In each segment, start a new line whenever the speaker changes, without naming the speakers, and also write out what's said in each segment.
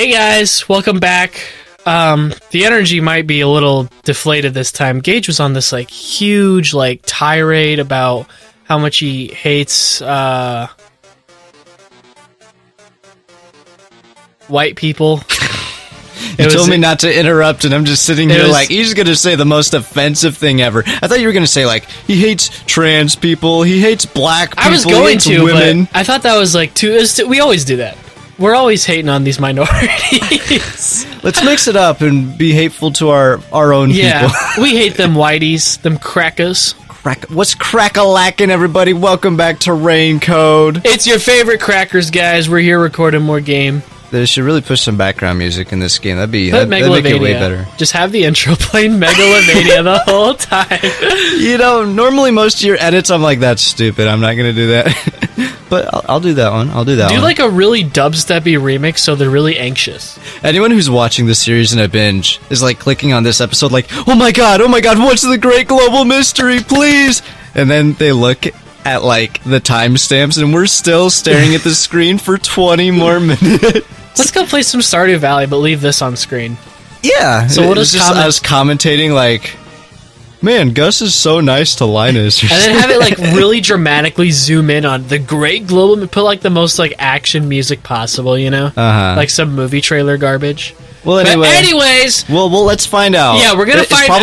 Hey guys, welcome back. The energy might be a little deflated this time. Gage was on this like huge like tirade about how much he hates white people.
You told me not to interrupt, and I'm just sitting here like, he's going to say the most offensive thing ever. I thought you were going to say, like, he hates trans people, he hates black people,
I was going to,
women.
But I thought that was like too... We always do that. We're always hating on these minorities.
Let's mix it up and be hateful to our own people.
We hate them whiteys, them crackers.
What's crack-a-lackin', everybody? Welcome back to Raincode.
It's your favorite crackers, guys. We're here recording more game.
They should really push some background music in this game. That'd make it way better.
Just have the intro playing Megalovania the whole time.
You know, normally most of your edits, I'm like, that's stupid. I'm not going to do that. But I'll do that one. Do
like a really dubsteppy remix so they're really anxious.
Anyone who's watching this series in a binge is like clicking on this episode like, oh my god, what's the great global mystery, please? And then they look at like the timestamps and we're still staring at the screen for 20 more minutes.
Let's go play some Stardew Valley, but leave this on screen.
Yeah.
So what is
us commentating like, man, Gus is so nice to Linus.
And then have it like really dramatically zoom in on the great global, put like the most like action music possible, you know? Like some movie trailer garbage.
Well,
anyways.
Well, let's find out.
Yeah, we're gonna find out.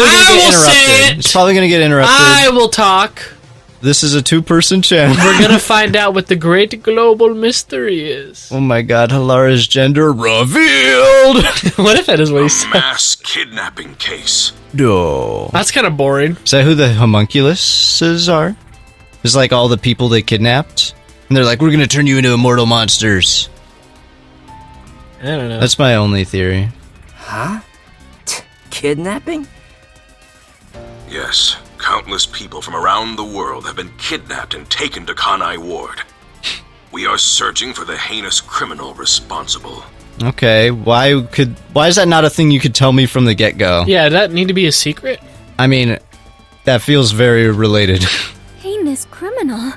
It's probably gonna get interrupted.
I will talk.
This is a two-person channel.
We're gonna find out what the great global mystery is.
Oh my god, Halara's gender revealed!
What if that is what he said?
Mass kidnapping case.
No.
That's kind of boring.
Is that who the homunculuses are? It's like all the people they kidnapped? And they're like, we're gonna turn you into immortal monsters.
I don't know.
That's my only theory.
Huh? Kidnapping?
Yes. Countless people from around the world have been kidnapped and taken to Kanai Ward. We are searching for the heinous criminal responsible.
Okay, why is that not a thing you could tell me from the get-go?
Yeah, does that need to be a secret?
I mean, that feels very related.
Heinous criminal.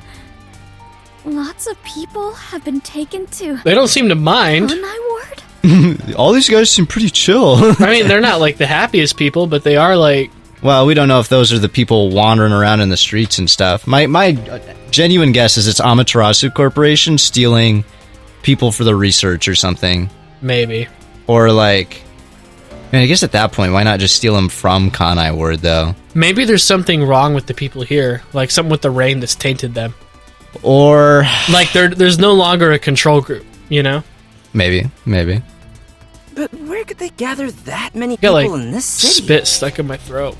Lots of people have been taken to...
They don't seem to mind.
Kanai Ward?
All these guys seem pretty chill.
I mean, they're not like the happiest people, but they are like...
Well, we don't know if those are the people wandering around in the streets and stuff. My genuine guess is it's Amaterasu Corporation stealing people for the research or something.
Maybe.
Or like... I mean, I guess at that point, why not just steal them from Kanai Ward, though?
Maybe there's something wrong with the people here. Like something with the rain that's tainted them.
Or...
Like there's no longer a control group, you know?
Maybe.
But where could they gather that many people in this city?
Spit stuck in my throat.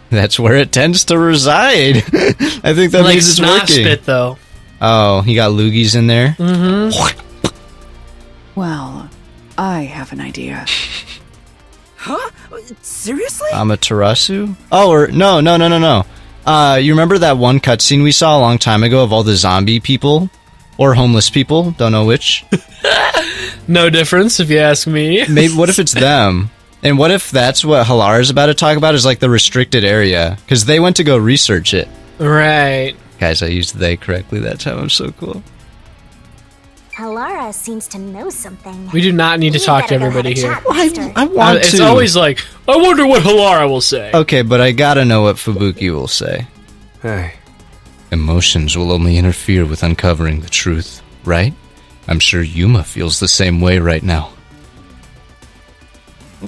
That's where it tends to reside. I think that means it's
snot
working.
Spit, though.
Oh, you got loogies in there?
Mm-hmm.
Well, I have an idea.
Huh? Seriously?
Amaterasu? Oh, or no. You remember that one cutscene we saw a long time ago of all the zombie people? Or homeless people? Don't know which.
No difference, if you ask me.
Maybe. What if it's them? And what if that's what Halara's about to talk about, is like the restricted area? Because they went to go research it.
Right.
Guys, I used they correctly that time. I'm so cool.
Halara seems to know something.
We do not need to talk to everybody here.
I want to.
It's always like, I wonder what Halara will say.
Okay, but I gotta know what Fubuki will say.
Hey.
Emotions will only interfere with uncovering the truth, right? I'm sure Yuma feels the same way right now.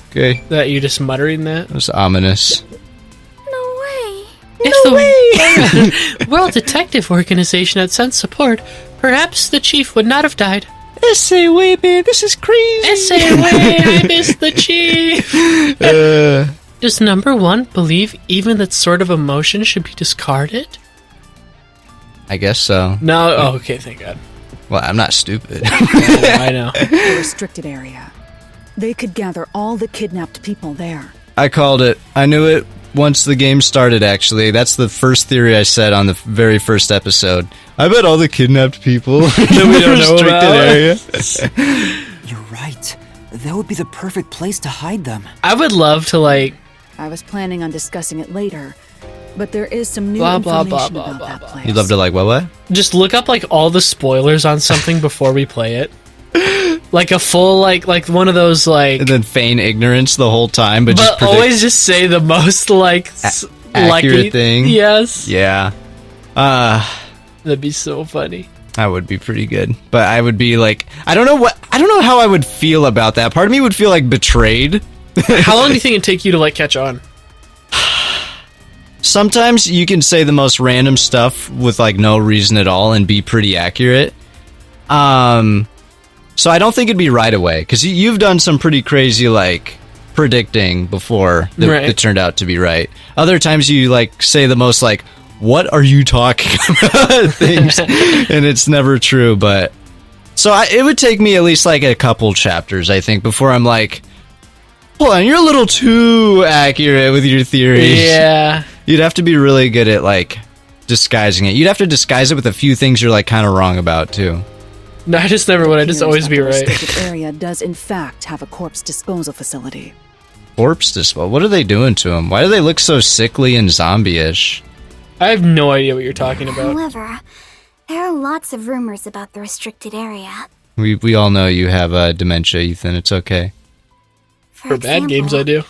Okay.
That you just muttering that?
That was ominous.
No way.
If the World Detective Organization had sent support, perhaps the chief would not have died.
Say way, man, this is crazy.
Say way, I miss the chief. Does number one believe even that sort of emotion should be discarded?
I guess so.
No. Oh, okay, thank God.
Well, I'm not stupid.
I know.
A restricted area. They could gather all the kidnapped people there.
I called it. I knew it once the game started, actually. That's the first theory I said on the very first episode. I bet all the kidnapped people that we don't know about. Area.
You're right. That would be the perfect place to hide them.
I would love to, like...
I was planning on discussing it later, but there is some new
Blah, blah,
information
blah, blah,
about
blah,
that
blah.
place.
You'd love to, like, what?
Just look up, like, all the spoilers on something before we play it. Like a full, like one of those, like...
And then feign ignorance the whole time, but just
always just say the most, like...
accurate thing.
Yes.
Yeah.
That'd be so funny.
That would be pretty good. But I would be like... I don't know how I would feel about that. Part of me would feel like betrayed.
How long do you think it'd take you to, like, catch on?
Sometimes you can say the most random stuff with, like, no reason at all and be pretty accurate. So I don't think it'd be right away, because you've done some pretty crazy, like, predicting before that it turned out to be right. Other times you, like, say the most, like, what are you talking about things, and it's never true, but... So it would take me at least, like, a couple chapters, I think, before I'm like, hold on, you're a little too accurate with your theories.
Yeah.
You'd have to be really good at, like, disguising it. You'd have to disguise it with a few things you're, like, kind of wrong about, too.
No, I just never would. I just always be right.
The restricted area does, in fact, have a corpse disposal facility.
Corpse disposal? What are they doing to them? Why do they look so sickly and zombie-ish?
I have no idea what you're talking about.
However, there are lots of rumors about the restricted area.
We all know you have dementia, Ethan. It's okay.
For bad games, I do.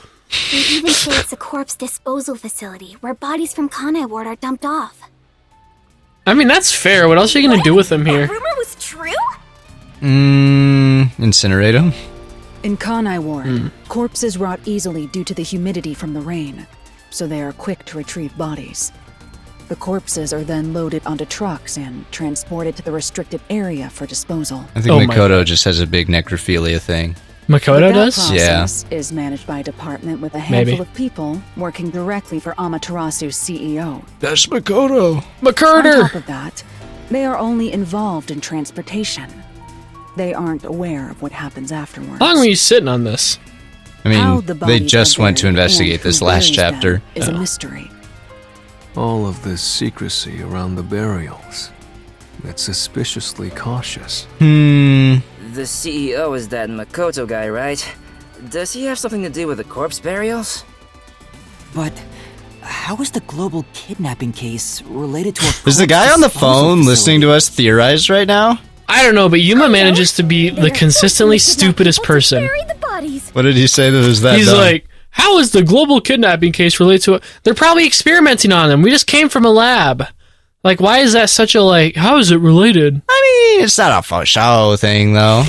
They even say it's a corpse disposal facility where bodies from Kanai Ward are dumped off.
I mean, that's fair. What else are you going to do with them here?
That rumor was true?
Incinerate them?
In Kanai Ward, corpses rot easily due to the humidity from the rain, so they are quick to retrieve bodies. The corpses are then loaded onto trucks and transported to the restricted area for disposal.
I think Makoto just has a big necrophilia thing.
Makoto does?
Process is managed by a department with a handful of people working directly for Amaterasu's CEO.
That's Makoto.
On top of that, they are only involved in transportation. They aren't aware of what happens afterwards.
How long were you sitting on this?
I mean, they just went to investigate this last chapter.
Is a mystery.
All of this secrecy around the burials. It's suspiciously cautious.
The CEO is that Makoto guy, right? Does he have something to do with the corpse burials?
But how is the global kidnapping case related to a...
Is the guy on the phone listening to us theorize right now?
I don't know, but Yuma manages to be the consistently stupidest person.
What did he say that was that
He's
dumb?
like, how is the global kidnapping case related to it? They're probably experimenting on them. We just came from a lab. Like, why is that such a, like, how is it related?
I mean, it's not a for show thing, though.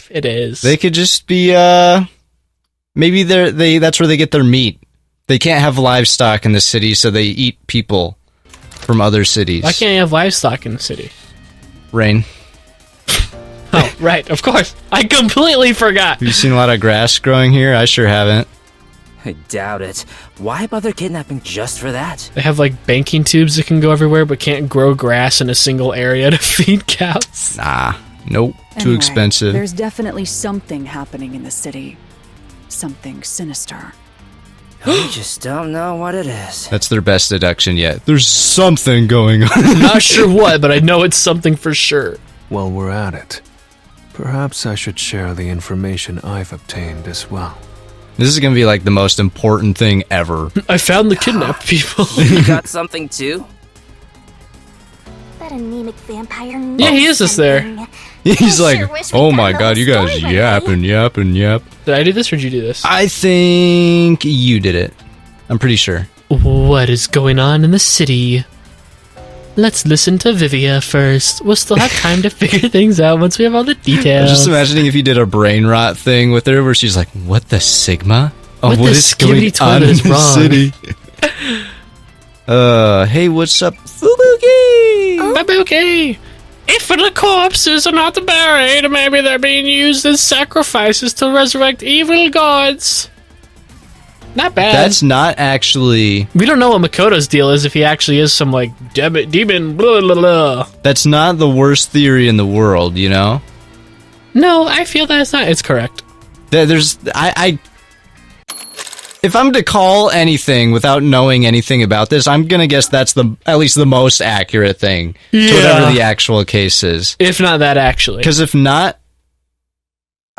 It is.
They could just be, maybe that's where they get their meat. They can't have livestock in the city, so they eat people from other cities.
Why can't you have livestock in the city?
Rain.
Oh, right, of course. I completely forgot.
Have you seen a lot of grass growing here? I sure haven't.
I doubt it. Why bother kidnapping just for that?
They have, like, banking tubes that can go everywhere, but can't grow grass in a single area to feed cows.
Nah. Nope. Too
Anyway,
expensive.
There's definitely something happening in the city. Something sinister.
We just don't know what it is.
That's their best deduction yet. There's something going on.
Not sure what, but I know it's something for sure.
While we're at it, perhaps I should share the information I've obtained as well.
This is going to be like the most important thing ever.
I found the kidnapped people.
You got something too?
That anemic vampire.
Yeah, he is just there.
He's like, oh my god, you guys yapping.
Did I do this or did you do this?
I think you did it. I'm pretty sure.
What is going on in the city? Let's listen to Vivia first. We'll still have time to figure things out once we have all the details.
I'm just imagining if you did a brain rot thing with her where she's like, what the Sigma? Oh,
what
is going on in the city? Hey, what's up, Fubuki?
Fubuki! If the corpses are not buried, maybe they're being used as sacrifices to resurrect evil gods. Not bad.
That's not actually...
We don't know what Makoto's deal is, if he actually is some, like, demon, blah, blah, blah.
That's not the worst theory in the world, you know?
No, I feel that it's correct.
If I'm to call anything without knowing anything about this, I'm gonna guess that's at least the most accurate thing to whatever the actual case is.
If not that, actually.
Because if not...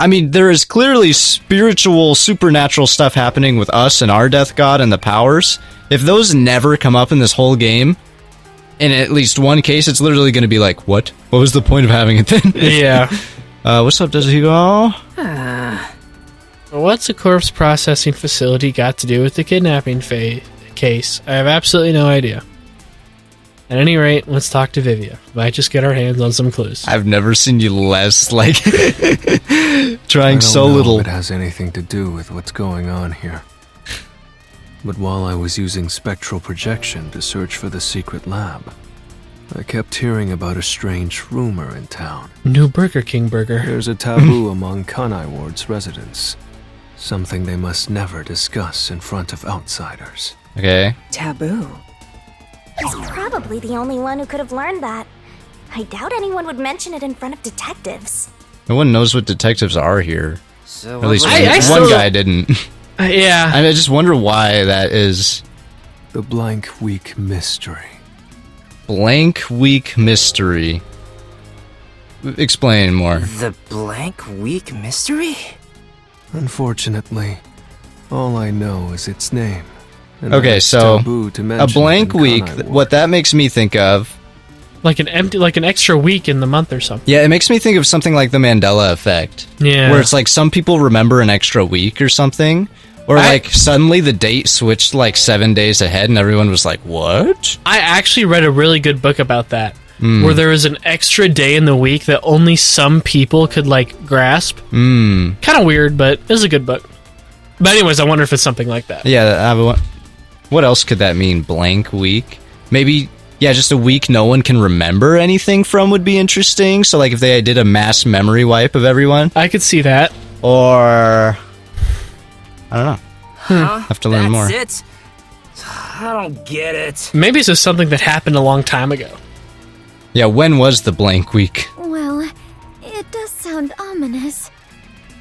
I mean, there is clearly spiritual, supernatural stuff happening with us and our death god and the powers. If those never come up in this whole game, in at least one case, it's literally going to be like, what? What was the point of having it then?
Yeah.
What's up, does he go?
What's a corpse processing facility got to do with the kidnapping case? I have absolutely no idea. At any rate, let's talk to Vivia. Might just get our hands on some clues.
I've never seen you less, like,
I
trying
don't
so
know
little.
if it has anything to do with what's going on here. But while I was using spectral projection to search for the secret lab, I kept hearing about a strange rumor in town.
New Burger King burger.
There's a taboo among Kanai Ward's residents. Something they must never discuss in front of outsiders.
Okay.
Taboo.
He's probably the only one who could have learned that. I doubt anyone would mention it in front of detectives.
No one knows what detectives are here.
So
Or at least
what
one,
was
I
it?
still-
guy didn't.
Yeah.
I just wonder why that is.
The Blank Week Mystery.
Blank Week Mystery. Explain more.
The Blank Week Mystery?
Unfortunately, all I know is its name. And
Okay,
that it's
so
taboo to
a
mention
blank
in
week,
Kanai Ward.
what that makes me think of,
Like an extra week in the month or something.
yeah, it makes me think of something like the Mandela effect.
Yeah.
Where it's like some people remember an extra week or something. Or like suddenly the date switched like 7 days ahead and everyone was like, what?
I actually read a really good book about that. Where there was an extra day in the week that only some people could like grasp. Kind of weird, but it was a good book. But anyways, I wonder if it's something like that.
Yeah, what else could that mean? Blank week? Maybe, yeah, just a week no one can remember anything from would be interesting. So like if they did a mass memory wipe of everyone.
I could see that.
Or, I don't know.
Huh?
Have to learn more.
That's it? I don't get it.
Maybe it's just something that happened a long time ago.
Yeah, when was the blank week?
Well, it does sound ominous.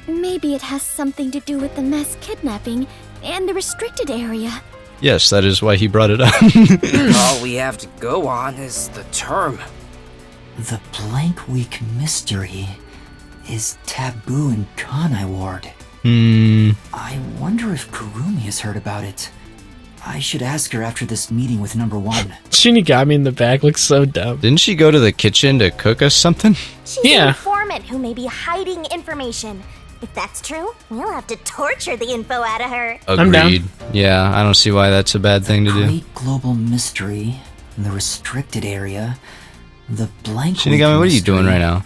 Maybe it has something to do with the mass kidnapping and the restricted area.
Yes, that is why he brought it up.
All we have to go on is the term.
The Blank Week Mystery is taboo in Kanai Ward. I wonder if Kurumi has heard about it. I should ask her after this meeting with number 1.
Shinigami in the back looks so dumb.
Didn't she go to the kitchen to cook us something?
She's
Yeah.
an informant who may be hiding information. If that's true, we'll have to torture the info out of her.
I'm down.
Agreed. Yeah, I don't see why that's a bad thing to do.
Great Global Mystery, the Restricted Area, the Blank Week
Shinigami, what are you doing
Mystery,
right now?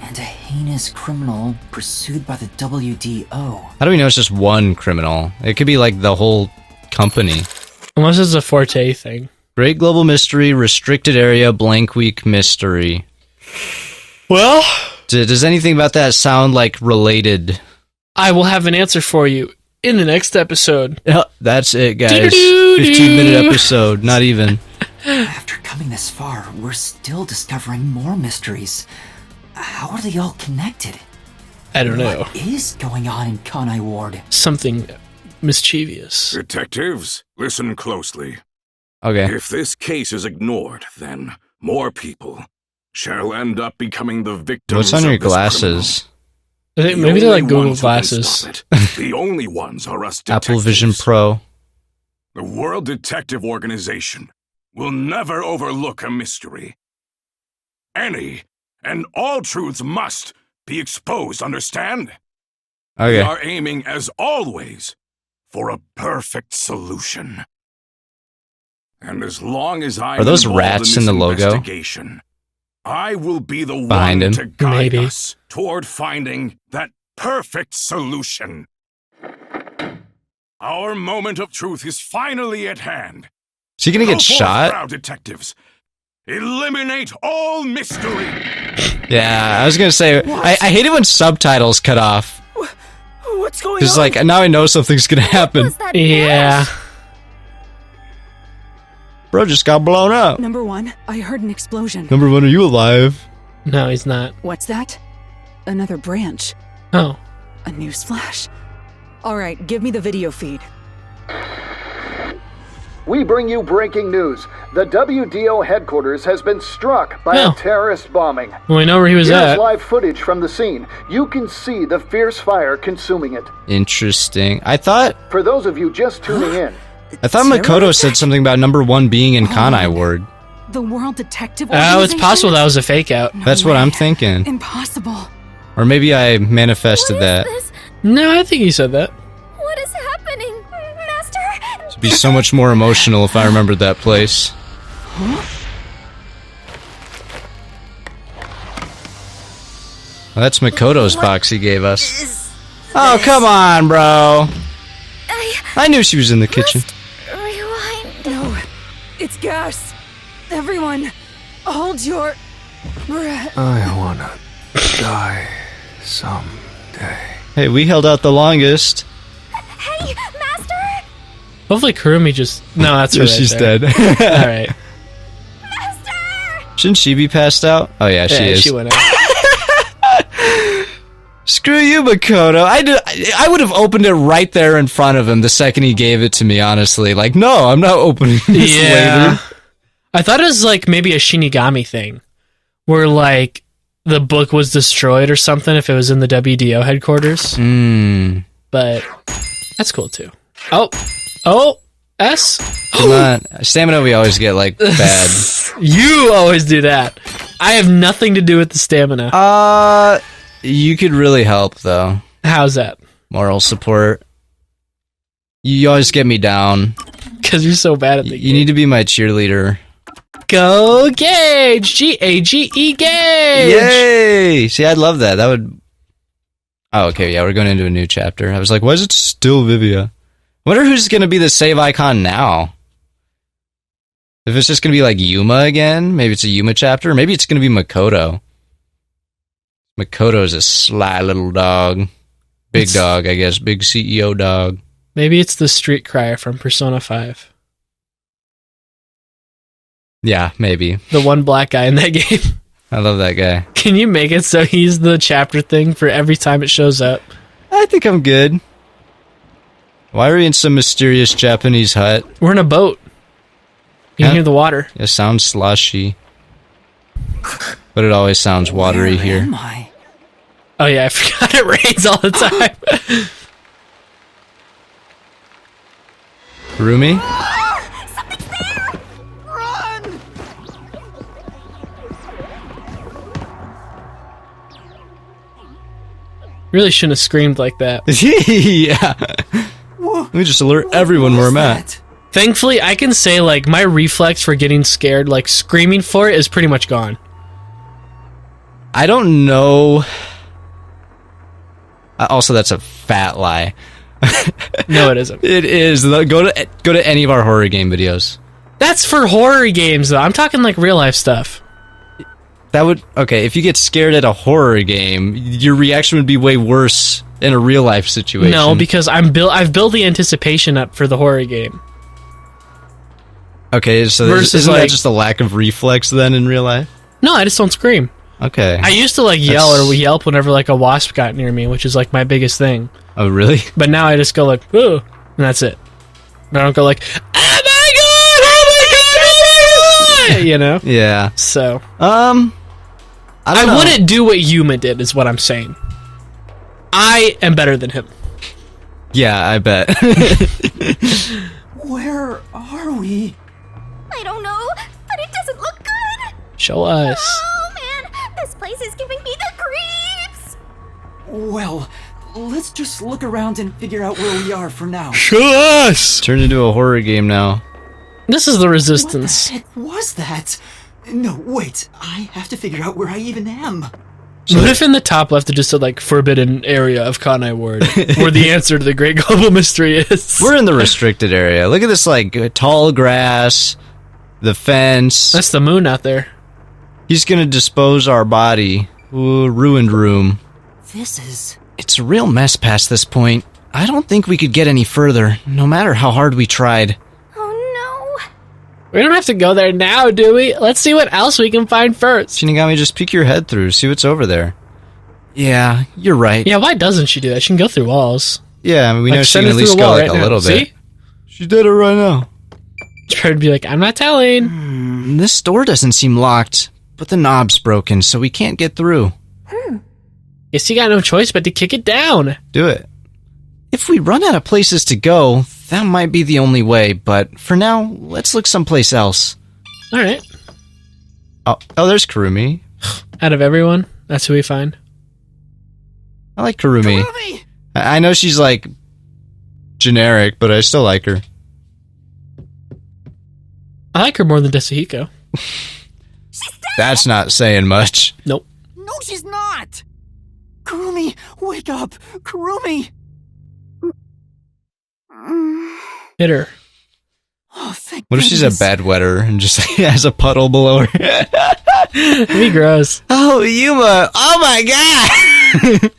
and a heinous criminal pursued by the WDO.
How do we know it's just one criminal? It could be like the whole company.
Unless it's a Forte thing.
Great Global Mystery, Restricted Area, Blank Week Mystery.
Well,
Does anything about that sound like related?
I will have an answer for you in the next episode.
Yeah, that's it, guys.
Doo-doo-doo-doo.
15-minute episode, not even.
After coming this far, we're still discovering more mysteries. How are they all connected?
I don't know.
What is going on in Kanai Ward?
Something mischievous.
Detectives, listen closely.
Okay.
If this case is ignored, then more people shall end up becoming the victims
What's on your
of this
glasses?
I think
criminal.
maybe
The
they're like
only
Google
ones who can
glasses.
stop it, the only ones are us detectives.
Apple Vision Pro.
The World Detective Organization will never overlook a mystery. Any and all truths must be exposed, understand? We
Okay.
are aiming, as always, for a perfect solution. And as long as I'm
Are those
involved
rats
in
in
this
the logo?
investigation, I will be the
Behind
one
him?
to guide
Maybe.
us toward finding that perfect solution. Our moment of truth is finally at hand.
Is he gonna
Go
get
forth,
shot?
proud detectives. Eliminate all mystery.
Yeah, I was gonna say, I hate it when subtitles cut off.
What's going
Because,
on?
like, now I know something's gonna happen.
Was that
Yeah.
Bro just got blown up.
Number 1, I heard an explosion.
Number 1, are you alive?
No, he's not.
What's that? Another branch.
Oh.
A newsflash. All right, give me the video feed.
We bring you breaking news. The WDO headquarters has been struck by
Oh.
a terrorist bombing.
Well, we know where he was
Here's
at.
live footage from the scene. You can see the fierce fire consuming it.
Interesting. I thought
For those of you just tuning in,
Makoto said something about number 1 being in Kanai Ward.
The World Detective
Oh, it's
Organization?
possible that was a fake out.
That's what I'm thinking.
Impossible.
Or maybe I manifested that.
This?
No, I think he said that.
What is happening? Master?
It'd be so much more emotional if I remembered that place. Well, that's Makoto's box he gave us. Oh, come on, bro. I knew she was in the kitchen.
Rewind.
No, it's gas. Everyone, hold your breath.
I wanna die someday.
Hey, we held out the longest.
Hey, Master!
Hopefully Kurumi just... No, that's her.
Yeah, she's dead.
Alright.
Master!
Shouldn't she be passed out? Oh yeah, she is.
She went out.
Screw you, Makoto. I would have opened it right there in front of him the second he gave it to me, honestly. Like, no, I'm not opening this later.
I thought it was like maybe a Shinigami thing. Where like the book was destroyed or something if it was in the WDO headquarters. But that's cool too. Oh, S?
Come on. Stamina we always get, like, bad.
You always do that. I have nothing to do with the stamina.
You could really help, though.
How's that?
Moral support. You always get me down.
Because you're so bad at the game.
You need to be my cheerleader.
Go Gage! G-A-G-E Gage!
Yay! See, I'd love that. That would... Oh, okay, yeah, we're going into a new chapter. I was like, why is it still Vivia? I wonder who's going to be the save icon now. If it's just going to be like Yuma again, maybe it's a Yuma chapter, or maybe it's going to be Makoto. Makoto's a sly little dog. Big dog, I guess. Big CEO dog.
Maybe it's the street crier from Persona 5.
Yeah, maybe.
The one black guy in that game.
I love that guy.
Can you make it so he's the chapter thing for every time it shows up?
I think I'm good. Why are we in some mysterious Japanese hut?
We're in a boat. You can hear the water.
It sounds sloshy. But it always sounds watery
Where
here.
am I?
Oh yeah, I forgot it rains all the time.
Rumi?
Something's there! Run!
Really shouldn't have screamed like that.
Yeah. Let me just alert everyone where I'm at.
Thankfully, I can say, like, my reflex for getting scared, like, screaming for it is pretty much gone.
I don't know. Also, that's a fat lie.
No, it isn't.
It is. Go to any of our horror game videos.
That's for horror games, though. I'm talking, like, real-life stuff.
That would... Okay, if you get scared at a horror game, your reaction would be way worse in a real-life situation.
No, because I've built the anticipation up for the horror game.
Okay, so isn't that just a lack of reflex then in real life?
No, I just don't scream.
Okay.
I used to, like, yell or yelp whenever, like, a wasp got near me, which is, like, my biggest thing.
Oh, really?
But now I just go, like, ooh, and that's it. I don't go, like, oh my god, oh my god, oh my god! You know?
Yeah.
So.
I
wouldn't do what Yuma did, is what I'm saying. I am better than him.
Yeah, I bet.
Where are we?
I don't know, but it doesn't look good.
Show us.
Oh man, this place is giving me the creeps.
Well, let's just look around and figure out where we are for now.
Show us! Turned into a horror game now.
This is the Resistance.
What the heck was that? No, wait. I have to figure out where I even am.
What if in the top left it just said, like, forbidden area of Kanai Ward, where the answer to the great global mystery is?
We're in the restricted area. Look at this, like, tall grass, the fence.
That's the moon out there.
He's gonna dispose our body. Ooh, ruined room. It's a real mess past this point. I don't think we could get any further, no matter how hard we tried.
We don't have to go there now, do we? Let's see what else we can find first.
Shinigami, just peek your head through, see what's over there. Yeah, you're right.
Yeah, why doesn't she do that? She can go through walls.
Yeah, I mean, we
Like,
know she
send
can
her
at least
through the
go,
wall
like,
right
a
now.
little bit.
See?
She did it right now.
Try to be like, I'm not telling.
This door doesn't seem locked, but the knob's broken, so we can't get through.
Guess you got no choice but to kick it down.
Do it. If we run out of places to go, that might be the only way, but for now, let's look someplace else.
Alright.
Oh, there's Kurumi.
Out of everyone, that's who we find.
I like Kurumi. I know she's like generic, but I still like her.
I like her more than Desahiko.
That's not saying much.
Nope.
No, she's not! Kurumi, wake up! Kurumi!
Hit her.
Oh, thank
What if she's a bedwetter and just has a puddle below her?
That'd be gross.
Oh, Yuma! Oh my god!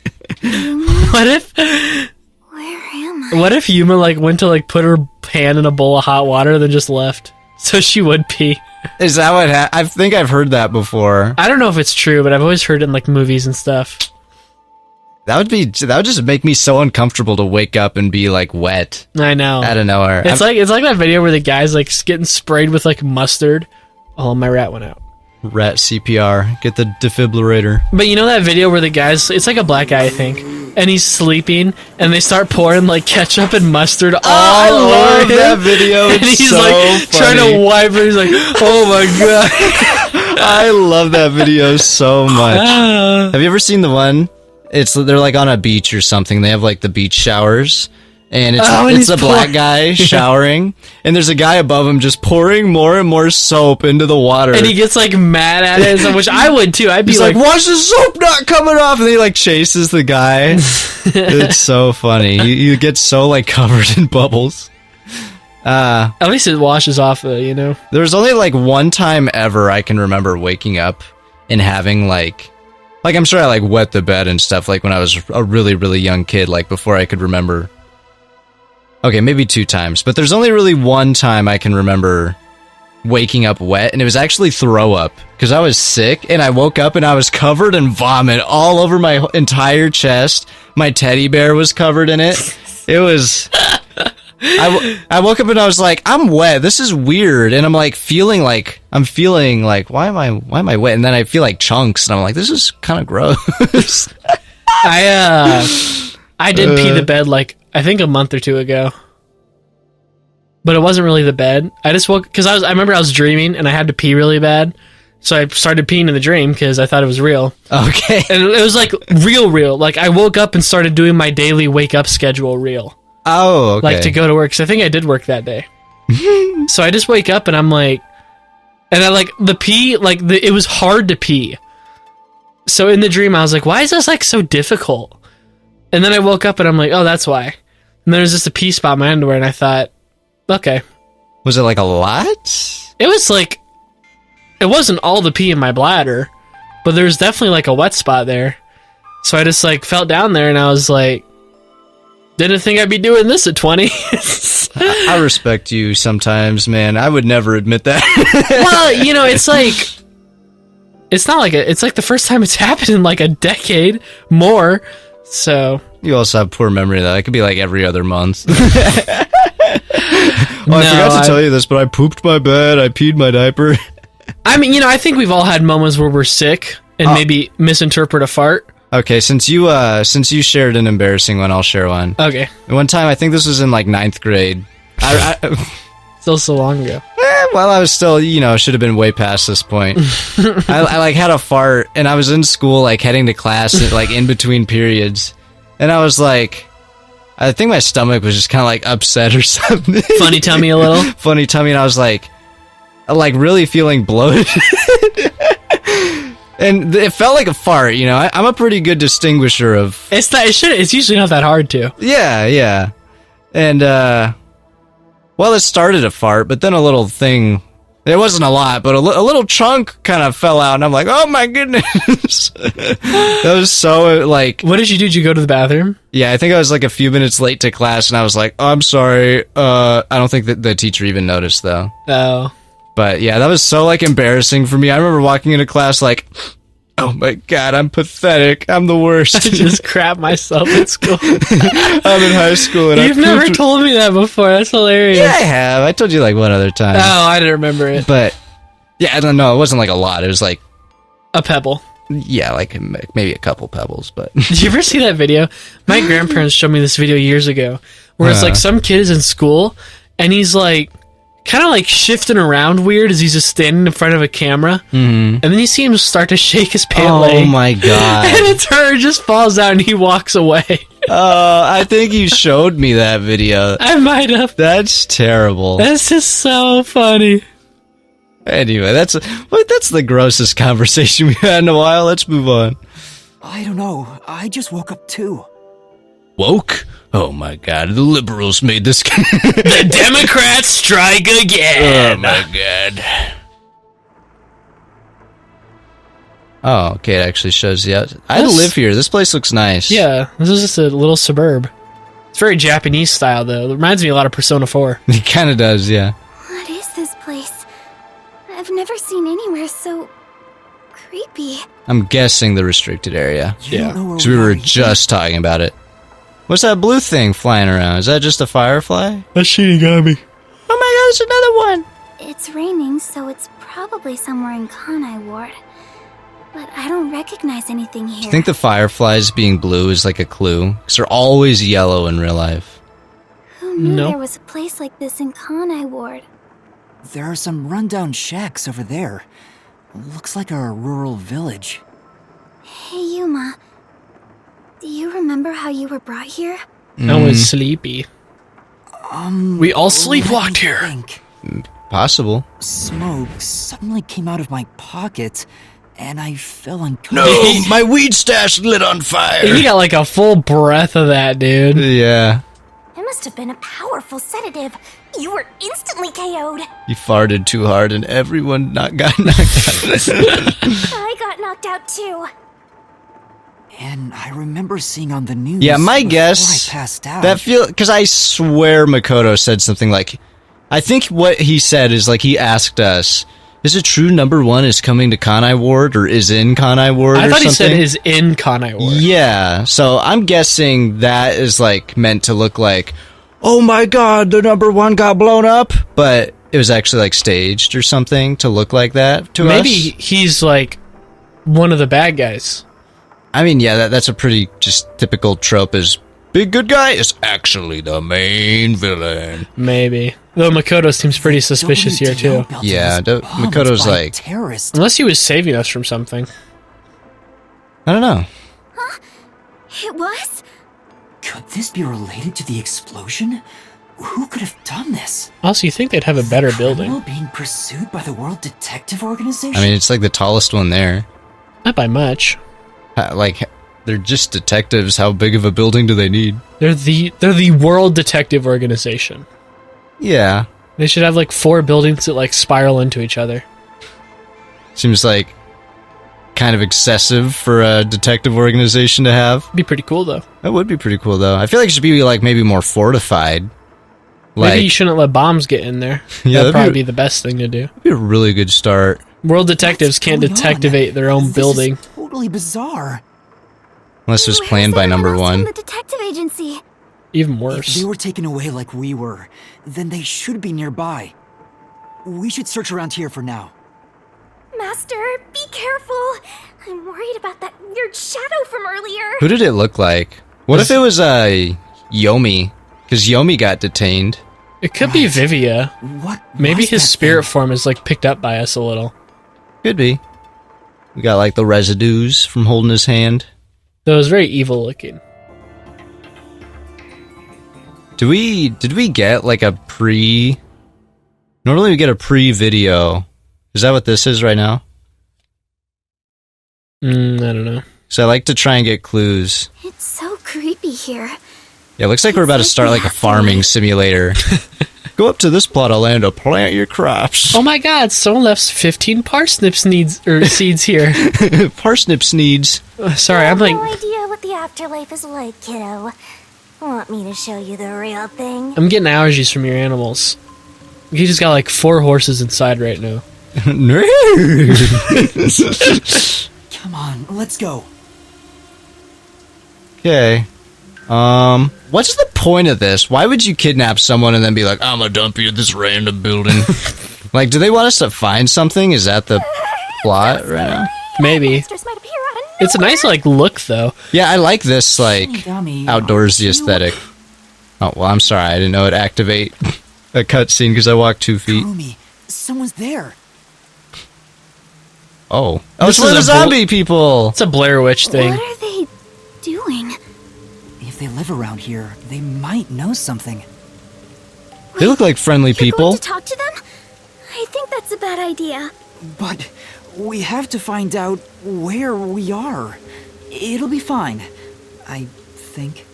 What if?
Where am I?
What if Yuma like went to like put her hand in a bowl of hot water, then just left, so she would pee?
Is that what I think I've heard that before.
I don't know if it's true, but I've always heard it in like movies and stuff.
That would just make me so uncomfortable to wake up and be like wet
I know.
out of nowhere.
It's like that video where the guy's like getting sprayed with like mustard. Oh, my rat went out.
Rat CPR. Get the defibrillator.
But you know that video where the guy's, it's like a black guy, I think, and he's sleeping, and they start pouring like ketchup and mustard all over him.
That video.
And
It's
he's
so
like trying
funny.
to wipe it. He's like, oh my god.
I love that video so much. Have you ever seen the one? They're like on a beach or something. They have like the beach showers, and it's a black guy showering, and there's a guy above him just pouring more and more soap into the water.
And he gets like mad at it, which I would too. I'd be
He's like, "Why's the soap not coming off?" And he like chases the guy. It's so funny. You get so like covered in bubbles.
At least it washes off, though, you know.
There was only like one time ever I can remember waking up and having like I'm sure I like wet the bed and stuff like when I was a really, really young kid, like before I could remember. Okay, maybe 2 times, but there's only really one time I can remember waking up wet, and it was actually throw up because I was sick and I woke up and I was covered in vomit all over my entire chest. My teddy bear was covered in it. It was. I woke up and I was like, I'm wet. This is weird, and I'm feeling like why am I wet? And then I feel like chunks, and I'm like, this is kind of gross.
I did pee the bed like I think a month or 2 ago, but it wasn't really the bed. I just woke because I remember I was dreaming and I had to pee really bad, so I started peeing in the dream because I thought it was real.
Okay,
and it was like real. Like I woke up and started doing my daily wake up schedule real.
Oh, okay.
Like to go to work, because I think I did work that day. So I just wake up and I'm like, and I like the pee, it was hard to pee. So in the dream I was like, why is this like so difficult? And then I woke up and I'm like, oh, that's why. And there was just a pee spot in my underwear, and I thought, okay.
Was it like a lot?
It was like, it wasn't all the pee in my bladder, but there was definitely like a wet spot there. So I just like felt down there and I was like, didn't think I'd be doing this at 20.
I respect you sometimes, man. I would never admit that.
Well, you know, it's like, it's not like it's like the first time it's happened in like a decade more. So
you also have poor memory of that. It could be like every other month. I forgot to tell you this, but I pooped my bed. I peed my diaper.
I mean, you know, I think we've all had moments where we're sick and maybe misinterpret a fart.
Okay, since you shared an embarrassing one, I'll share one.
Okay.
One time, I think this was in like 9th grade.
Still so long ago.
Well, I was still, should have been way past this point. I like had a fart, and I was in school, like heading to class, like in between periods, and I was like, I think my stomach was just kind of like upset or something.
Funny tummy a little.
Funny tummy, and I was like really feeling bloated. And it felt like a fart, I'm a pretty good distinguisher of...
It's usually not that hard to.
Yeah. And, well, it started a fart, but then a little thing... It wasn't a lot, but a little chunk kind of fell out, and I'm like, oh my goodness. That was so, like...
What did you do? Did you go to the bathroom?
Yeah, I think I was like a few minutes late to class, and I was like, oh, I'm sorry. I don't think that the teacher even noticed, though.
Oh.
But yeah, that was so like embarrassing for me. I remember walking into class like, oh my god, I'm pathetic. I'm the worst.
I just crap myself at school.
I'm in high school. And
You've never told me that before. That's hilarious.
Yeah, I have. I told you like one other time.
Oh, I didn't remember it.
But yeah, I don't know. It wasn't like a lot. It was like
a pebble.
Yeah, like maybe a couple pebbles. But
did you ever see that video? My grandparents showed me this video years ago where it's like some kid is in school and he's like kind of like shifting around weird as he's just standing in front of a camera. And then you see him start to shake his pant leg.
Oh my god.
And it's her just falls out and he walks away.
I think you showed me that video.
I might have.
That's terrible.
That's just so funny.
Anyway, that's the grossest conversation we've had in a while. Let's move on.
I don't know. I just woke up too.
Woke? Oh my god, the liberals made this.
The Democrats strike again.
Oh my god. Oh, okay, it actually shows the out. I live here. This place looks nice.
Yeah, this is just a little suburb. It's very Japanese style, though. It reminds me a lot of Persona 4.
It kind of does, yeah.
What is this place? I've never seen anywhere so creepy.
I'm guessing the restricted area.
Yeah.
Because we were just talking about it. What's that blue thing flying around? Is that just a firefly?
That Shinigami.
Oh my god, it's another one!
It's raining, so it's probably somewhere in Kanai Ward. But I don't recognize anything here.
Do you think the fireflies being blue is like a clue? Because they're always yellow in real life.
Who knew there was a place like this in Kanai Ward?
There are some rundown shacks over there. Looks like a rural village.
Hey, Yuma. Do you remember how you were brought here?
I was sleepy. We all sleepwalked here.
Possible.
Smoke suddenly came out of my pocket, and I fell unconscious.
No, my weed stash lit on fire.
You got like a full breath of that, dude.
Yeah.
It must have been a powerful sedative. You were instantly KO'd.
You farted too hard and everyone got knocked out.
I got knocked out too.
And I remember seeing on the news.
Yeah, my guess.
I passed out.
Because I swear Makoto said something like, I think what he said is like he asked us, is it true number 1 is coming to Kanai Ward or is in Kanai Ward?
I
or
thought
something?
he said is in Kanai Ward.
Yeah, so I'm guessing that is like meant to look like, oh my god, the number 1 got blown up, but it was actually like staged or something to look like that to us.
Maybe he's like one of the bad guys.
I mean, yeah, that's a pretty just typical trope is big good guy is actually the main villain.
Maybe. Though Makoto seems pretty suspicious here too.
Yeah, Makoto's like
terrorist.
Unless he was saving us from something.
I don't know.
Huh? It was?
Could this be related to the explosion? Who could have done this?
Also, you think they'd have a better building.
Criminal being pursued by the World Detective Organization?
I mean, it's like the tallest one there.
Not by much.
Like, they're just detectives. How big of a building do they need?
They're the World Detective Organization.
Yeah.
They should have like 4 buildings that like spiral into each other.
Seems like kind of excessive for a detective organization to have.
Be pretty cool though.
That would be pretty cool though. I feel like it should be like maybe more fortified.
Maybe you shouldn't let bombs get in there.
Yeah,
that'd probably be the best thing to do.
That'd be a really good start.
World detectives can't detectivate their own building.
This is totally bizarre.
Unless it was planned by number 1.
The detective agency.
Even worse.
If they were taken away like we were, then they should be nearby. We should search around here for now.
Master, be careful. I'm worried about that weird shadow from earlier.
Who did it look like? What if it was Yomi? Because Yomi got detained.
It could be Vivia.
What?
Maybe his spirit form is like picked up by us a little.
Could be. We got like the residues from holding his hand.
Though it was very evil looking.
Did we get like a pre... Normally we get a pre-video. Is that what this is right now?
I don't know.
So I like to try and get clues.
It's so creepy here.
Yeah, it looks like we're about to start like a farming simulator. Go up to this plot of land to plant your crops.
Oh my god, someone left 15 parsnip seeds here.
Parsnip seeds.
Sorry, I'm like...
I have no idea what the afterlife is like, kiddo. Want me to show you the real thing?
I'm getting allergies from your animals. You just got like 4 horses inside right now.
Come on, let's go.
Okay. What's the point of this? Why would you kidnap someone and then be like, I'm gonna dump you at this random building? Like, do they want us to find something? Is that the plot right now?
Maybe. It's a nice, like, look, though.
Yeah, I like this, like, outdoorsy aesthetic. Oh, well, I'm sorry. I didn't know it'd activate. a cutscene because I walked 2 feet.
Kurumi, someone's there.
Oh,
This
it's one of the
is a
zombie people.
It's a Blair Witch thing.
What are they doing?
If they live around here, they might know something.
They look like friendly
You're
people.
going to talk to them? I think that's a bad idea.
But we have to find out where we are. It'll be fine, I think.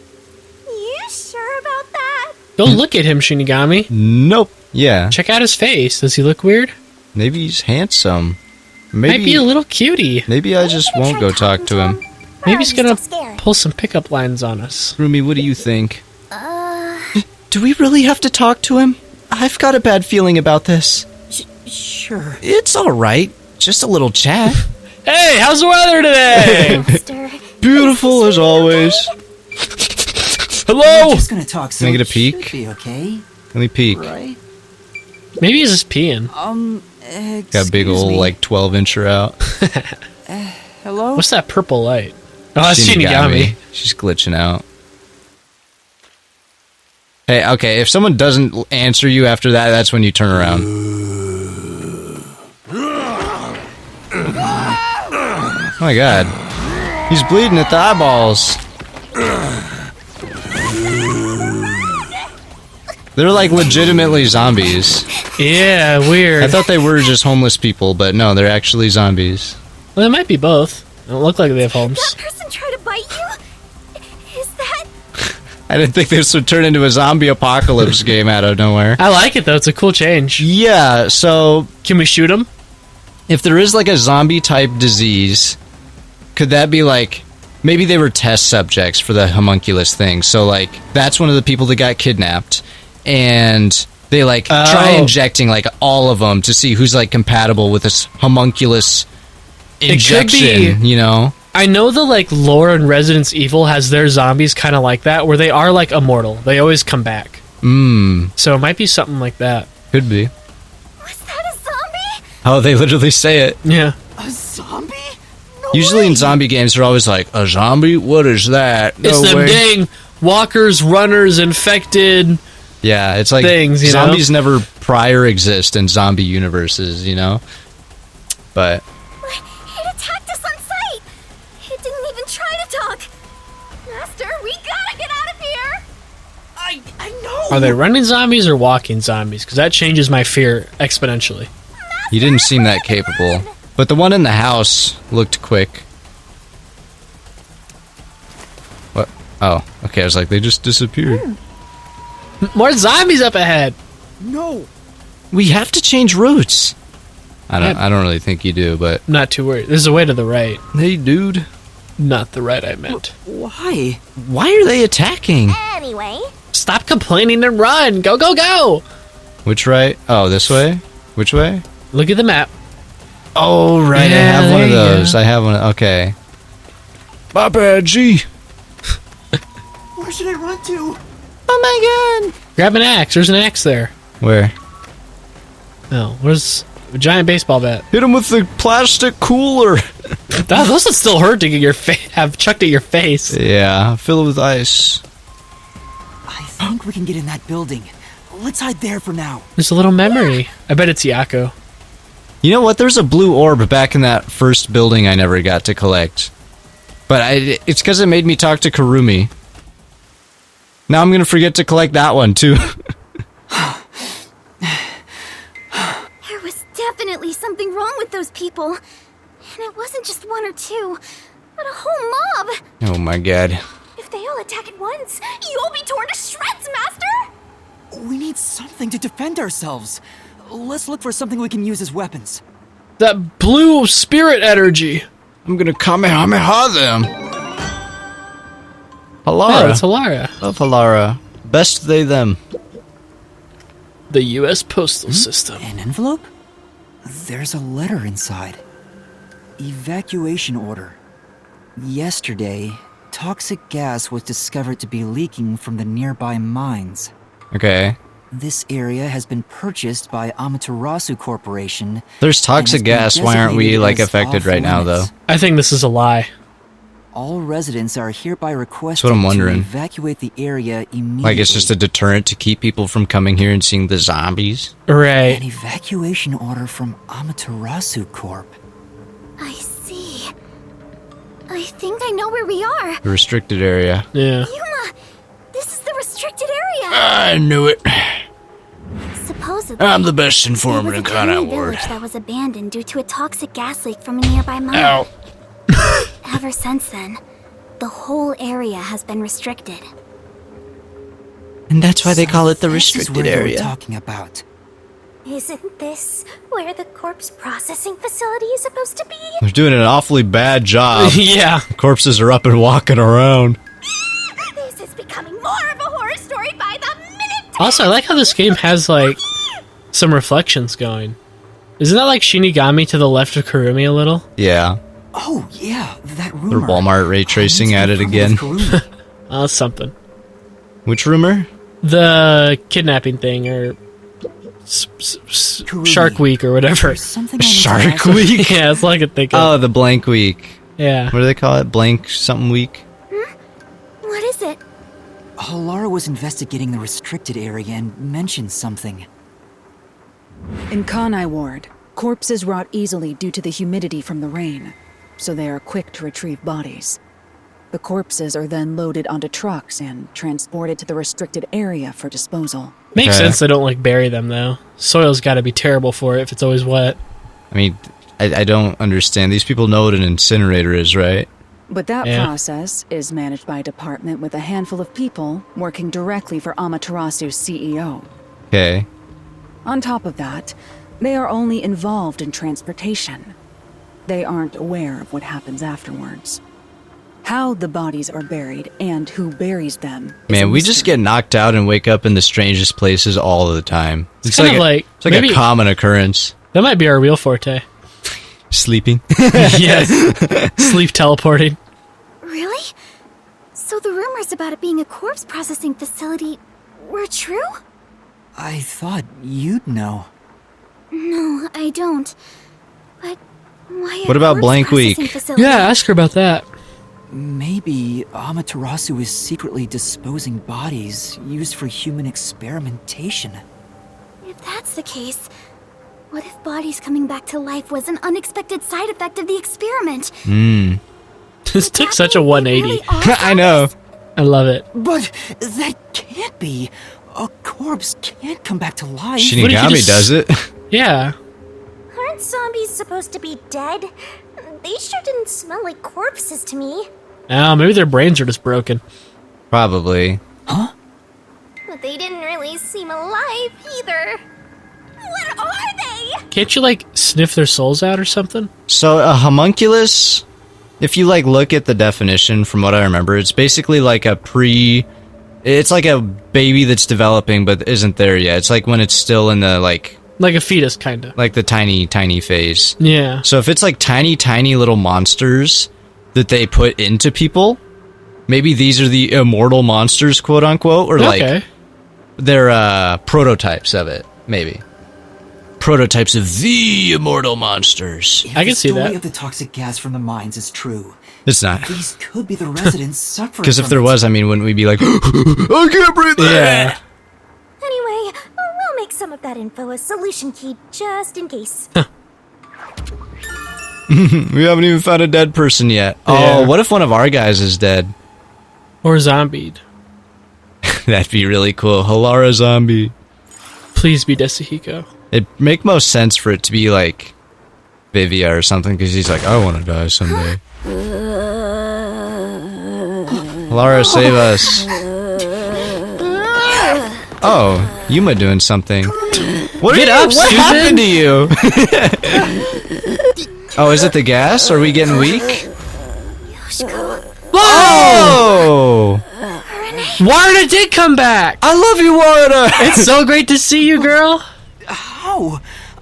You sure about that?
Don't look at him, Shinigami.
Nope. Yeah.
Check out his face. Does he look weird?
Maybe he's handsome.
Might be a little cutie.
Maybe I just won't go talk to him.
Maybe he's gonna pull some pickup lines on us.
Rumi, what do you think? Do we really have to talk to him? I've got a bad feeling about this.
Sure.
It's alright. Just a little chat.
Hey, how's the weather today?
Master,
Beautiful as always.
Hello?
We're just gonna talk, so
Can I get a
it should
peek?
be okay,
Let me peek.
right?
Maybe he's just peeing.
Got a big
excuse
old,
me.
like, 12-incher out.
Hello?
What's that purple light? Oh, that's Shinigami.
She's glitching out. Hey, okay, if someone doesn't answer you after that, that's when you turn around. Oh my god. He's bleeding at the eyeballs. They're like legitimately zombies.
Yeah, weird.
I thought they were just homeless people, but no, they're actually zombies.
Well, they might be both. They don't look like they have homes.
that person tried to bite you? Is that...
I didn't think this would turn into a zombie apocalypse game out of nowhere.
I like it though. It's a cool change.
Yeah, so
Can we shoot him?
if there is like a zombie type disease, could that be like maybe they were test subjects for the homunculus thing? So like that's one of the people that got kidnapped, and they like try injecting like all of them to see who's like compatible with this homunculus injection. You know?
I know the like lore in Resident Evil has their zombies kind of like that, where they are like immortal. They always come back. So it might be something like that.
Could be.
Was that a zombie?
Oh, they literally say it.
Yeah.
A zombie? No
Usually
way.
in zombie games, they're always like, a zombie? What is that?
It's
No
them
way.
dang walkers, runners, infected.
Yeah, it's like
things, you know?
zombies never prior exist in zombie universes, you know? But
It attacked us on sight. It didn't even try to talk. Master, we gotta get out of here.
I know.
Are they running zombies or walking zombies? Because that changes my fear exponentially.
he didn't seem that capable. But the one in the house looked quick. What? Oh, okay, I was like, they just disappeared.
More zombies up ahead.
No.
We have to change routes. I don't really think you do, but
I'm not too worried. There's a way to the right.
hey, dude.
Not the right I meant.
Why?
Why are they attacking?
Anyway,
Stop complaining and run. Go, go, go.
Which right? Oh, this way? Which way?
Look at the map.
Oh, right,
Yeah,
I have one
there
of
you go.
those. I have one. Okay. My bad, G.
Where should I run to?
Oh my god.
Grab an axe. There's an axe there.
Where?
Oh, where's a giant baseball bat?
Hit him with the plastic cooler.
Those would still hurt to get your have chucked at your face.
Yeah, fill it with ice.
I think we can get in that building. Let's hide there for now.
There's a little memory. I bet it's Yako.
You know what? There's a blue orb back in that first building I never got to collect. But it's because it made me talk to Kurumi. Now I'm going to forget to collect that one, too.
There was definitely something wrong with those people. And it wasn't just one or two, but a whole mob.
Oh my god.
if they all attack at once, you'll be torn to shreds, Master!
We need something to defend ourselves. Let's look for something we can use as weapons.
That blue spirit energy.
I'm going to Kamehameha them.
Oh,
Halara.
it's Halara.
Love Halara. Best they them.
The U.S. Postal System.
An envelope? There's a letter inside. Evacuation order. Yesterday, toxic gas was discovered to be leaking from the nearby mines.
Okay.
This area has been purchased by Amaterasu Corporation.
There's toxic
and has been
gas. Why aren't we
designated
like
as
affected
off
right now, though?
limits.
I think this is a lie.
all residents are hereby requested
That's what I'm wondering.
to evacuate the area immediately.
Like it's just a deterrent to keep people from coming here and seeing the zombies.
Right.
An evacuation order from Amaterasu Corp.
I see. I think I know where we are.
The restricted area.
Yeah.
Yuma, this is the restricted area.
I knew it.
Supposedly,
I'm the best informant
there
in
was a tiny
Conrad Ward.
village that was abandoned due to a toxic gas leak from a nearby mine.
Ow.
Ever since then, the whole area has been restricted.
And that's why they
So
call it the
this is
restricted
where they were
area.
talking about.
Isn't this where the corpse processing facility is supposed to be?
They're doing an awfully bad job.
Yeah.
Corpses are up and walking around.
This is becoming more of a horror story by the minute.
Also, I like how this game has, like, some reflections going. Isn't that like Shinigami to the left of Kurumi a little?
Yeah.
Oh, yeah, that
Their
rumor.
Walmart ray tracing at it again.
That's something.
Which rumor?
The kidnapping thing, or Shark Week, or whatever.
Something
Shark Week?
Yeah, that's all I could think of.
Oh, the blank week.
Yeah.
What do they call it? Blank something week?
What is it?
Halara was investigating the restricted area and mentioned something.
In Kanai Ward, corpses rot easily due to the humidity from the rain, so they are quick to retrieve bodies. The corpses are then loaded onto trucks and transported to the restricted area for disposal.
Makes
Okay.
sense they don't, like, bury them, though. Soil's gotta be terrible for it if it's always wet.
I mean, I don't understand. These people know what an incinerator is, right?
But that
Yeah.
process is managed by a department with a handful of people working directly for Amaterasu's CEO.
Okay.
On top of that, they are only involved in transportation. They aren't aware of what happens afterwards. How the bodies are buried and who buries them is a
Man, we just
mystery.
get knocked out and wake up in the strangest places all the time. It's
kind of
a,
like-
it's like
maybe-
a common occurrence.
That might be our real forte.
Sleeping.
Yes. Sleep teleporting.
Really? So the rumors about it being a corpse processing facility were true?
I thought you'd know.
No, I don't. But why?
What about blank week?
Yeah, ask her about that.
Maybe Amaterasu is secretly disposing bodies used for human experimentation.
If that's the case, what if bodies coming back to life was an unexpected side effect of the experiment?
This took such a 180.
I know.
I love it.
But that can't be. A corpse can't come back to life.
What if you
Shinigami
just-
does it.
Yeah.
Aren't zombies supposed to be dead? They sure didn't smell like corpses to me.
Oh, maybe their brains are just broken.
Probably.
But they didn't really seem alive either. What are they?
Can't you, like, sniff their souls out or something?
So a homunculus, if you like look at the definition from what I remember, it's basically like it's like a baby that's developing but isn't there yet. It's like when it's still in the like
a fetus, kind of.
Like the tiny phase.
Yeah.
So if it's like tiny little monsters that they put into people, maybe these are the immortal monsters, quote unquote, or
Okay.
like they're prototypes of it, maybe. Prototypes of the immortal monsters.
If
I can
the
see
story
that.
of the toxic gas from the mines is true,
It's not.
these could be the residents suffering.
Because if
from
there
it.
was, I mean, wouldn't we be like, I can't breathe that?
Yeah.
Anyway, we'll make some of that info a solution key just in case.
We haven't even found a dead person yet.
Yeah.
Oh, what if one of our guys is dead?
Or zombied.
That'd be really cool. Halara zombie.
Please be Desahiko.
It'd make most sense for it to be like Vivia or something, because he's like, I want to die someday. Halara, save us. Oh, Yuma doing something. What
Get up,
What
Susan!
happened to you? Oh, is it the gas? Are we getting weak? Oh!
Warda did come back!
I love you, Warda!
It's so great to see you, girl!
How?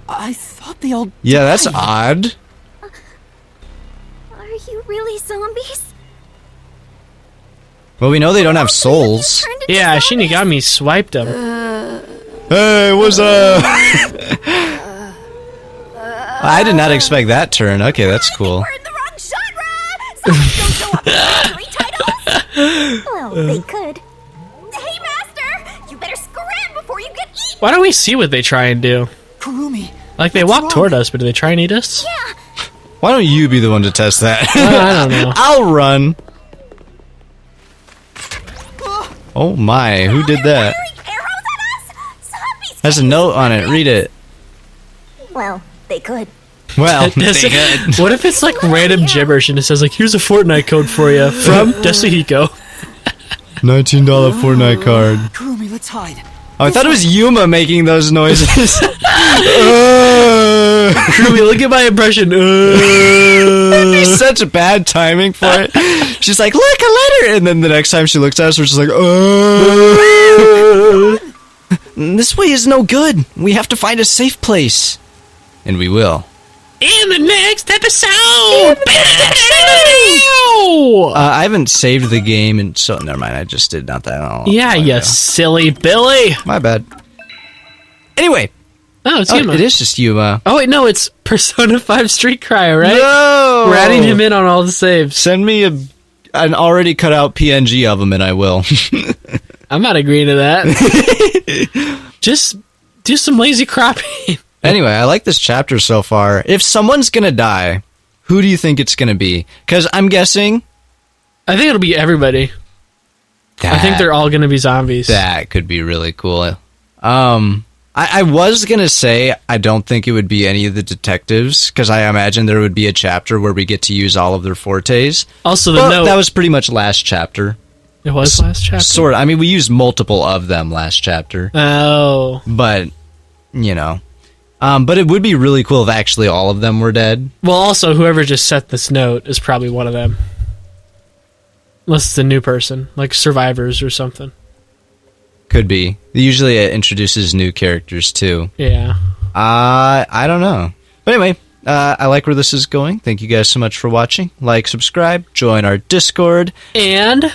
I thought they all.
Yeah, that's odd.
Are you really zombies?
Well, we know they don't have souls.
Turned into
Yeah,
zombies?
Shinigami swiped him.
Hey, what's up? I did not expect that turn. Okay, that's cool.
We're in the wrong genre! Zombies don't Three titles? Well, they could. Hey, Master! You better scram before you get eaten!
Why don't we see what they try and do?
Kurumi.
Like, they walk toward us, but do they try and eat us?
Yeah.
Why don't you be the one to test that?
I don't know.
I'll run. Oh my, who did that? There's a note on it, read it.
Well, they could.
Well,
Does
they
it-
could.
What if it's like random gibberish and it says like, here's a Fortnite code for you from Desahiko.
$19 Fortnite card.
Kurumi, let's hide.
Oh, I thought it was Yuma making those noises.
Kirby, look at my impression.
That'd be such bad timing for it. She's like, look, a letter! And then the next time she looks at us, we're just like, this way is no good. We have to find a safe place. And we will.
In the next episode!
I haven't saved the game, and so never mind. I just did not that long.
Yeah, you silly Billy.
My bad. Anyway.
Oh, it's Yuma.
It is just Yuma.
Oh, wait, no, it's Persona 5 Street Crier, right?
No!
We're adding him in on all the saves.
Send me an already cut out PNG of him, and I will.
I'm not agreeing to that. Just do some lazy cropping.
Anyway, I like this chapter so far. If someone's gonna die, who do you think it's gonna be? Because I'm guessing...
I think it'll be everybody. I think they're all gonna be zombies.
That could be really cool. I was gonna say I don't think it would be any of the detectives, because I imagine there would be a chapter where we get to use all of their fortes.
Also, the note...
That was pretty much last chapter.
It was last chapter?
Sort of. I mean, we used multiple of them last chapter.
Oh.
But, you know... but it would be really cool if actually all of them were dead.
Well, also, whoever just set this note is probably one of them. Unless it's a new person, like Survivors or something.
Could be. Usually it introduces new characters, too.
Yeah.
I don't know. But anyway, I like where this is going. Thank you guys so much for watching. Like, subscribe, join our Discord.
And...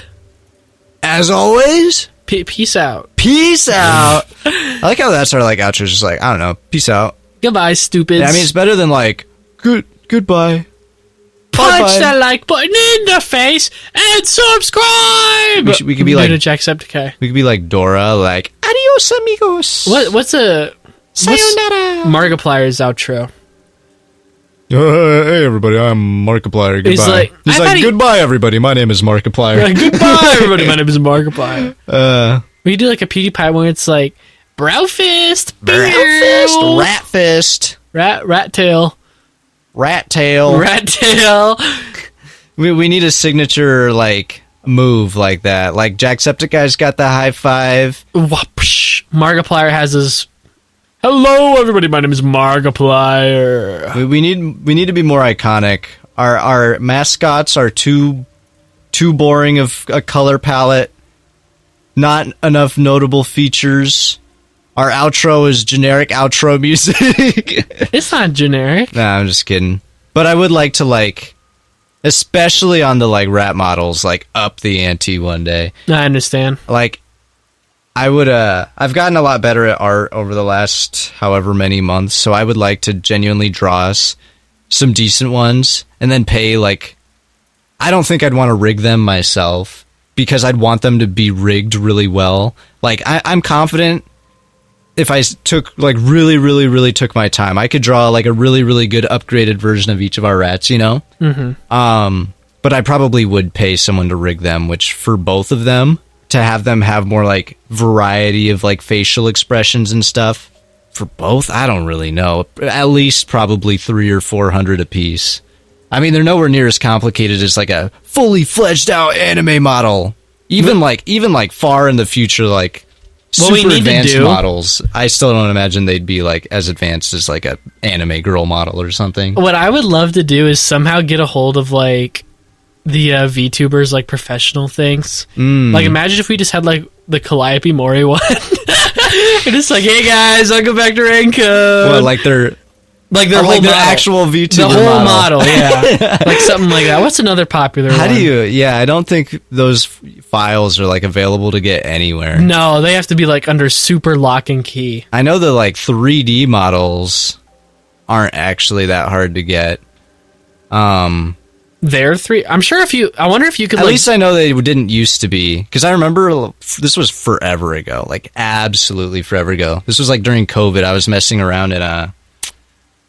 as always...
peace out.
Peace out. I like how that's our like outro. Just like, I don't know. Peace out.
Goodbye, stupids.
Yeah, I mean, it's better than like goodbye.
Punch
Bye-bye.
that like button in the face and subscribe.
We could be like
Jacksepticeye.
We could be like Dora, like adios amigos.
What's
sayonara?
Markiplier's outro?
Hey everybody, I'm Markiplier. Goodbye.
He's like
goodbye everybody. My name is Markiplier.
Goodbye everybody. My name is Markiplier. We do like a PewDiePie one. It's like Browfist,
Rat Fist,
Rat Tail.
We need a signature like move like that. Like Jacksepticeye's got the high five.
Markiplier has his. Hello, everybody. My name is Markiplier.
We need to be more iconic. Our mascots are too boring of a color palette. Not enough notable features. Our outro is generic outro music.
It's not generic.
Nah, I'm just kidding. But I would like to like, especially on the like rat models, like up the ante one day.
I understand.
Like, I would, I've gotten a lot better at art over the last however many months, so I would like to genuinely draw us some decent ones, and then pay, like, I don't think I'd want to rig them myself, because I'd want them to be rigged really well. Like, I'm confident if I took, like, really took my time, I could draw, like, a really good upgraded version of each of our rats, you know?
Mm-hmm.
But I probably would pay someone to rig them, which, for both of them, to have them have more like variety of like facial expressions and stuff. For both, I don't really know. At least probably 300 or 400 a piece. I mean, they're nowhere near as complicated as like a fully fledged out anime model. Even like far in the future, like super advanced models. I still don't imagine they'd be like as advanced as like a anime girl model or something.
What I would love to do is somehow get a hold of like the VTubers, like professional things. Like imagine if we just had like the Calliope Mori one. And it's like, hey guys, welcome back to raincode.
Well, like their actual VTuber
the whole model, yeah. Like something like that. What's another popular one?
How do you... Yeah, I don't think those files are like available to get anywhere.
No, they have to be like under super lock and key.
I know the like 3D models aren't actually that hard to get.
their 3. I'm sure I wonder if you could
At least I know they didn't used to be, because I remember this was forever ago, like absolutely forever ago. This was like during COVID. I was messing around in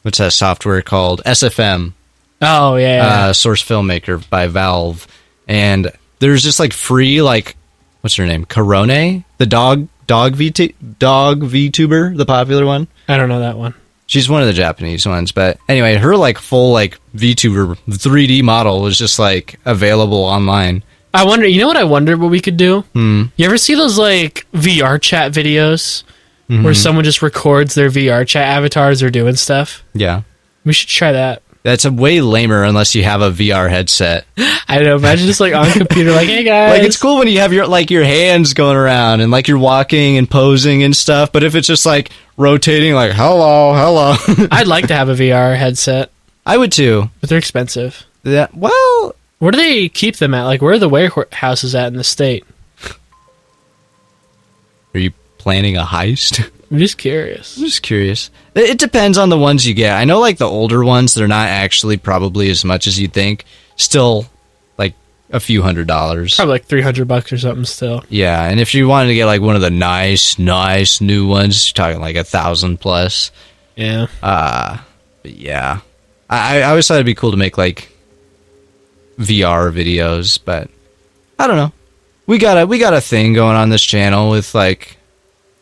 what's that software called? SFM.
Oh yeah.
Source Filmmaker by Valve, and there's just like free, like, what's her name? Corone, the dog VTuber, the popular one.
I don't know that one.
She's one of the Japanese ones, but anyway, her like full like VTuber 3D model was just like available online.
I wonder, you know what I wonder what we could do? You ever see those like VR chat videos where someone just records their VR chat avatars or doing stuff?
Yeah.
We should try that.
That's a way lamer unless you have a VR headset.
I don't know, imagine just like on computer, like, hey guys.
Like, it's cool when you have your hands going around and like you're walking and posing and stuff, but if it's just like rotating, like, hello.
I'd like to have a VR headset.
I would too.
But they're expensive.
Yeah, well,
where do they keep them at? Like, where are the warehouses at in the state?
Are you planning a heist?
I'm just curious.
It depends on the ones you get. I know, like, the older ones, they're not actually probably as much as you'd think. Still, like, a few $100s.
Probably like $300 or something still.
Yeah, and if you wanted to get, like, one of the nice new ones, you're talking, like, $1,000+.
Yeah.
But yeah. I always thought it'd be cool to make, like, VR videos, but I don't know. We got a thing going on this channel with, like,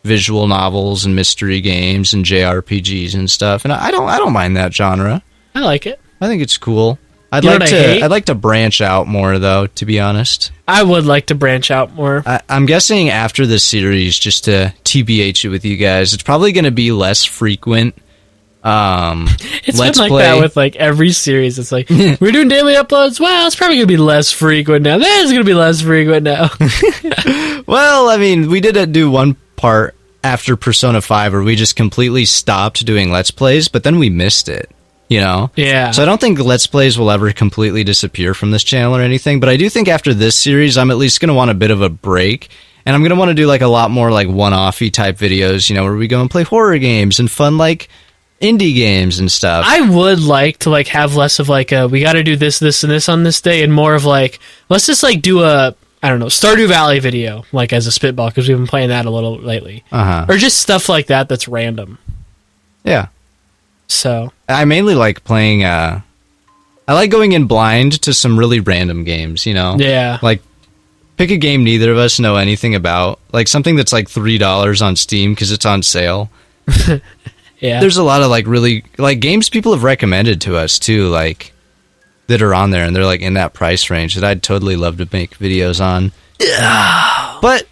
visual novels and mystery games and JRPGs and stuff, and I don't mind that genre.
I like it.
I think it's cool. I'd like to branch out more, though, to be honest.
I would like to branch out more.
I'm guessing after this series, just to TBH it with you guys, it's probably going to be less frequent.
It's been like that with like every series. It's like, we're doing daily uploads. Well, it's probably going to be less frequent now. Then it's going to be less frequent now.
Well, I mean, we did do one part after Persona 5 where we just completely stopped doing Let's Plays, but then we missed it, you know?
Yeah.
So I don't think Let's Plays will ever completely disappear from this channel or anything, but I do think after this series, I'm at least going to want a bit of a break, and I'm going to want to do like a lot more like one-offy type videos, you know, where we go and play horror games and fun like indie games and stuff.
I would like to like have less of like we got to do this, this, and this on this day, and more of like, let's just like do a, I don't know, Stardew Valley video, like as a spitball, because we've been playing that a little lately. Or just stuff like that that's random.
Yeah.
So.
I mainly like playing, I like going in blind to some really random games, you know?
Yeah.
Like, pick a game neither of us know anything about. Like, something that's like $3 on Steam because it's on sale.
Yeah.
There's a lot of like really, like games people have recommended to us too, like, that are on there, and they're like in that price range that I'd totally love to make videos on. Yeah. But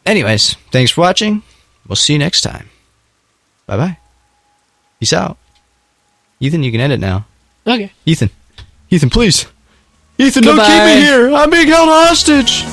anyways, thanks for watching. We'll see you next time. Bye-bye. Peace out. Ethan, you can end it now.
Okay.
Ethan, please. Ethan,
Goodbye.
don't keep me here. I'm being held hostage.